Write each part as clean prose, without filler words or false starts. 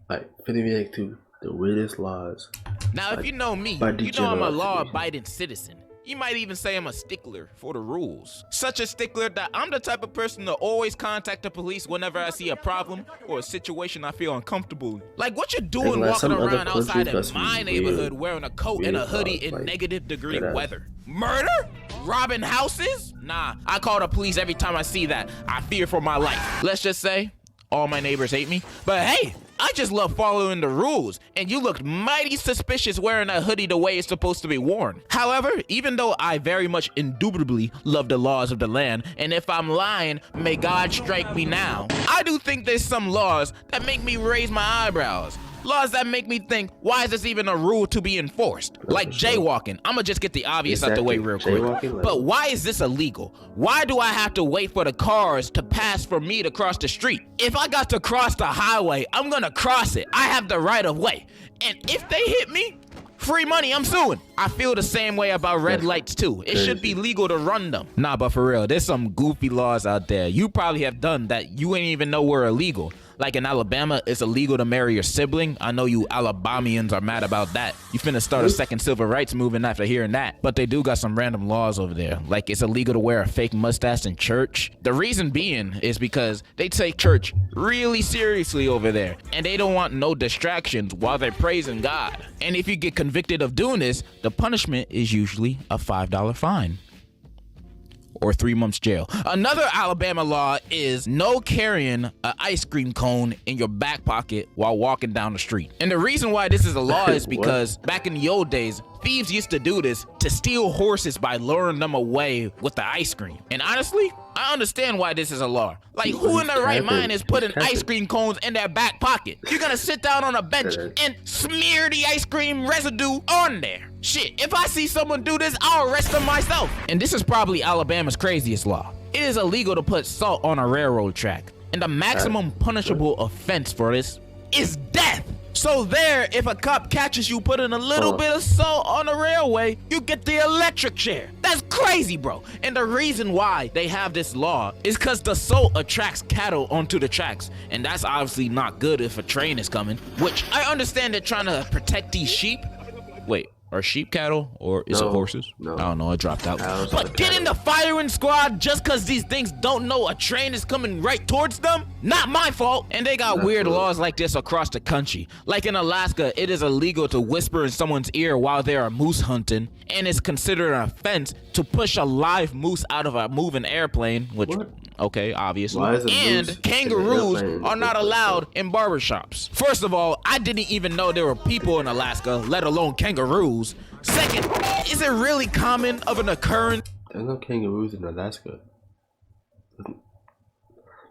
Like, finna react to the weirdest laws. Now, if you know me, you know I'm a law-abiding citizen. You might even say I'm a stickler for the rules. Such a stickler that I'm the type of person to always contact the police whenever I see a problem or a situation I feel uncomfortable in. Like, what you doing walking around outside of my neighborhood wearing a coat and a hoodie in negative-degree weather? Murder? Robbing houses? Nah, I call the police every time I see that. I fear for my life. Let's just say all my neighbors hate me, but hey, I just love following the rules, and you looked mighty suspicious wearing a hoodie the way it's supposed to be worn. However, even though I very much indubitably love the laws of the land, and if I'm lying, may God strike me now, I do think there's some laws that make me raise my eyebrows. Laws that make me think, why is this even a rule to be enforced? Like jaywalking. I'ma just get the obvious out the way real quick. But why is this illegal? Why do I have to wait for the cars to pass for me to cross the street? If I got to cross the highway, I'm gonna cross it. I have the right of way. And if they hit me, free money, I'm suing. I feel the same way about red lights too. It should be legal to run them. Nah, but for real, there's some goofy laws out there you probably have done that you ain't even know were illegal. Like in Alabama, it's illegal to marry your sibling. I know you Alabamians are mad about that. You finna start a second civil rights movement after hearing that. But they do got some random laws over there. Like it's illegal to wear a fake mustache in church. The reason being is because they take church really seriously over there. And they don't want no distractions while they're praising God. And if you get convicted of doing this, the punishment is usually a $5 fine. Or 3 months jail. Another Alabama law is no carrying an ice cream cone in your back pocket while walking down the street. And the reason why this is a law is because back in the old days, thieves used to do this to steal horses by luring them away with the ice cream. And honestly, I understand why this is a law. Like, who in their right mind is putting ice cream cones in their back pocket? You're gonna sit down on a bench and smear the ice cream residue on there. Shit, if I see someone do this, I'll arrest them myself. And this is probably Alabama's craziest law. It is illegal to put salt on a railroad track. And the maximum punishable offense for this is death. So there, if a cop catches you putting a little bit of salt on a railway, you get the electric chair. That's crazy, bro. And the reason why they have this law is because the salt attracts cattle onto the tracks. And that's obviously not good if a train is coming, which I understand they're trying to protect these sheep. Wait. Are sheep cattle or is it horses? No. I don't know, it dropped out. But getting the firing squad just cause these things don't know a train is coming right towards them? Not my fault. And they got weird laws like this across the country. Like in Alaska, it is illegal to whisper in someone's ear while they are moose hunting, and it's considered an offense to push a live moose out of a moving airplane, which okay, obviously. And kangaroos are not allowed in barbershops. First of all, I didn't even know there were people in Alaska, let alone kangaroos. Second, is it really common of an occurrence? There's no kangaroos in Alaska.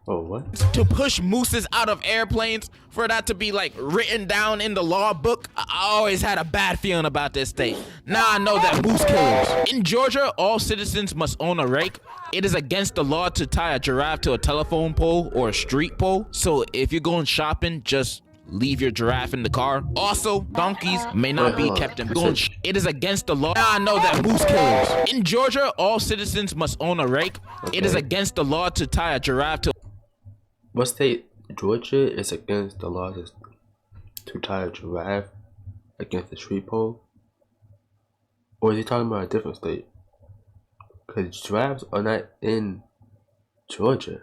Oh, what? To push mooses out of airplanes, for that to be like written down in the law book? I always had a bad feeling about this state. Now I know that moose killers. In Georgia, all citizens must own a rake. It is against the law to tie a giraffe to a telephone pole or a street pole. So if you're going shopping, just leave your giraffe in the car. Also, donkeys may not be kept in it is against the law. Now I know that moose killers. In Georgia, all citizens must own a rake. It is against the law to tie a giraffe to what state? Georgia is against the law to tie a giraffe against the street pole? Or is he talking about a different state? Because giraffes are not in Georgia,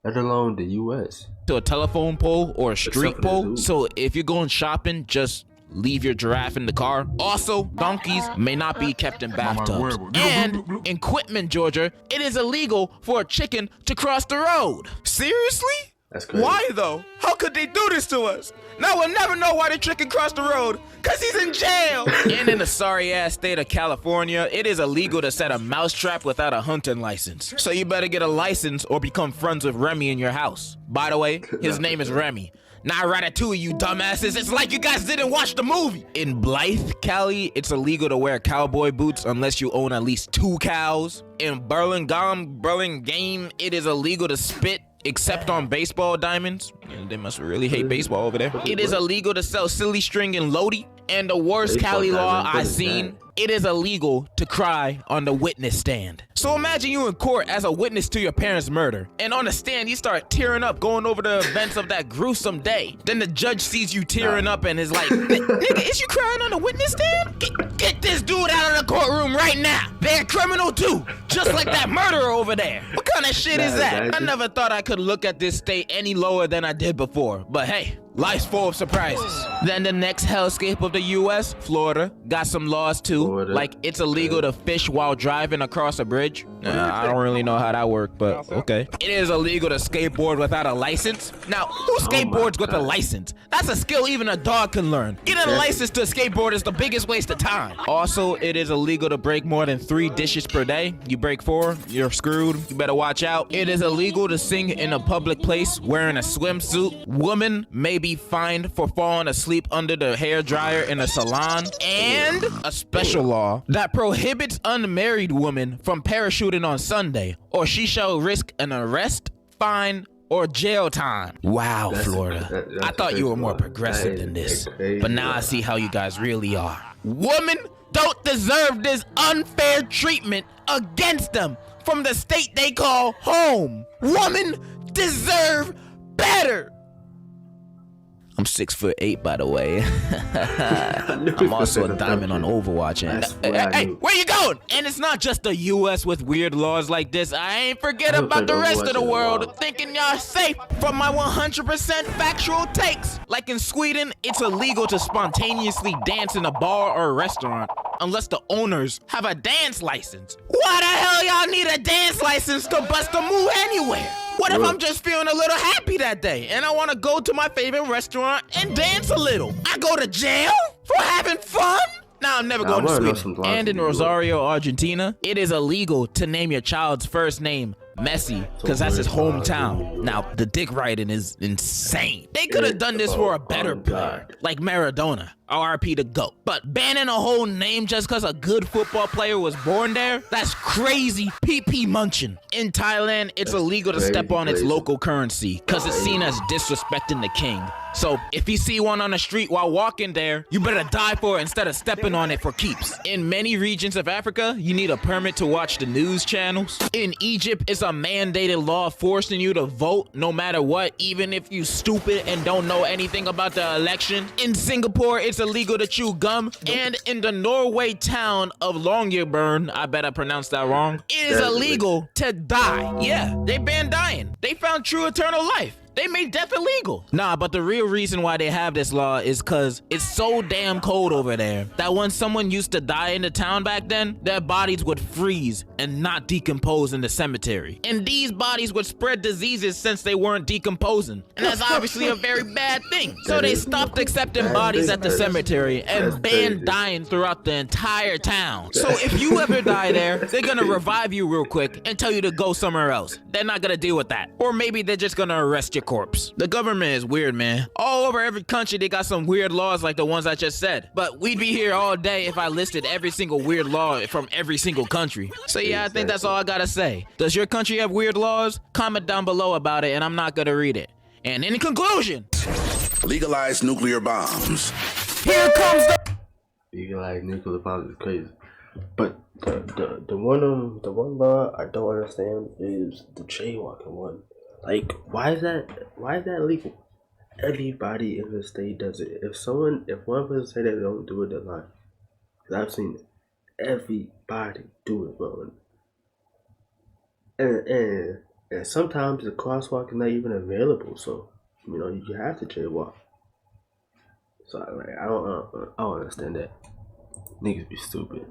let alone the U.S. To a telephone pole or a street pole. So if you're going shopping, just leave your giraffe in the car. Also, donkeys may not be kept in bathtubs. And in Quitman, Georgia, it is illegal for a chicken to cross the road. Seriously? That's crazy. Why though? How could they do this to us? Now we'll never know why the chicken crossed the road, cause he's in jail. And in the sorry ass state of California, it is illegal to set a mousetrap without a hunting license. So you better get a license or become friends with Remy in your house. By the way, his name is Remy. Not Ratatouille, you dumbasses. It's like you guys didn't watch the movie. In Blythe, Cali, it's illegal to wear cowboy boots unless you own at least 2 cows. In Burlingame, it is illegal to spit except on baseball diamonds. And they must really hate baseball over there. It is illegal to sell silly string in Lodi. And the worst Cali law I seen it is illegal to cry on the witness stand. So imagine you in court as a witness to your parents' murder, and on the stand you start tearing up going over the events of that gruesome day. Then the judge sees you tearing up and is like, nigga, is you crying on the witness stand? Get this dude out of the courtroom right now. They're a criminal too, just like that murderer over there. What kind of shit is that? I never thought I could look at this state any lower than I did before, but hey, life's full of surprises. Then the next hellscape of the U.S., Florida, got some laws too. Like it's illegal to fish while driving across a bridge. I don't really know how that works, but okay. It is illegal to skateboard without a license. Now, who skateboards with a license? That's a skill even a dog can learn. Getting a license to skateboard is the biggest waste of time. Also, it is illegal to break more than 3 dishes per day. You break 4, you're screwed. You better watch out. It is illegal to sing in a public place wearing a swimsuit. Women may be fined for falling asleep under the hair dryer in a salon. And a special law that prohibits unmarried women from parachuting on Sunday, or she shall risk an arrest, fine, or jail time. Wow, Florida. I thought you were more progressive than this, but now I see how you guys really are. Women don't deserve this unfair treatment against them from the state they call home. Women deserve better. I'm 6'8", by the way. I'm also a diamond on Overwatch. And hey, where you going? And it's not just the U.S. with weird laws like this. I ain't forget about the rest of the world, thinking y'all safe from my 100% factual takes. Like in Sweden, it's illegal to spontaneously dance in a bar or a restaurant unless the owners have a dance license. Why the hell y'all need a dance license to bust a move anywhere? What if I'm just feeling a little happy that day and I want to go to my favorite restaurant and dance a little? I go to jail for having fun? Nah, I'm never going to Sweden. And in Rosario, Argentina, it is illegal to name your child's first name Messi, because that's his hometown. Now, the dick riding is insane. They could have done this for a better player, like Maradona, RP the GOAT. But banning a whole name just because a good football player was born there? That's crazy PP munching. In Thailand, it's illegal to step on its local currency because it's seen as disrespecting the king. So if you see one on the street while walking there, you better die for it instead of stepping on it for keeps. In many regions of Africa, you need a permit to watch the news channels. In Egypt, it's a mandated law forcing you to vote no matter what, even if you stupid and don't know anything about the election. In Singapore, it's illegal to chew gum. And in the Norway town of Longyearbyen, I bet I pronounced that wrong, it is illegal to die. Yeah, they banned dying. They found true eternal life. They made death illegal. Nah, but the real reason why they have this law is cause it's so damn cold over there that when someone used to die in the town back then, their bodies would freeze and not decompose in the cemetery. And these bodies would spread diseases since they weren't decomposing. And that's obviously a very bad thing. So they stopped accepting bodies at the cemetery and banned dying throughout the entire town. So if you ever die there, they're gonna revive you real quick and tell you to go somewhere else. They're not gonna deal with that. Or maybe they're just gonna arrest your corpse. The government is weird, man. All over every country, they got some weird laws like the ones I just said. But we'd be here all day if I listed every single weird law from every single country. So yeah, I think that's all I gotta say. Does your country have weird laws? Comment down below about it and I'm not gonna read it. And in conclusion, legalize nuclear bombs. Here comes the legalize nuclear bombs is crazy. But the one law I don't understand is the jaywalking one. Like, why is that legal? Everybody in the state does it. If one person say they don't do it, they're lying. Cause I've seen everybody do it, bro. And sometimes the crosswalk is not even available, so you have to jaywalk. So I don't understand that. Niggas be stupid.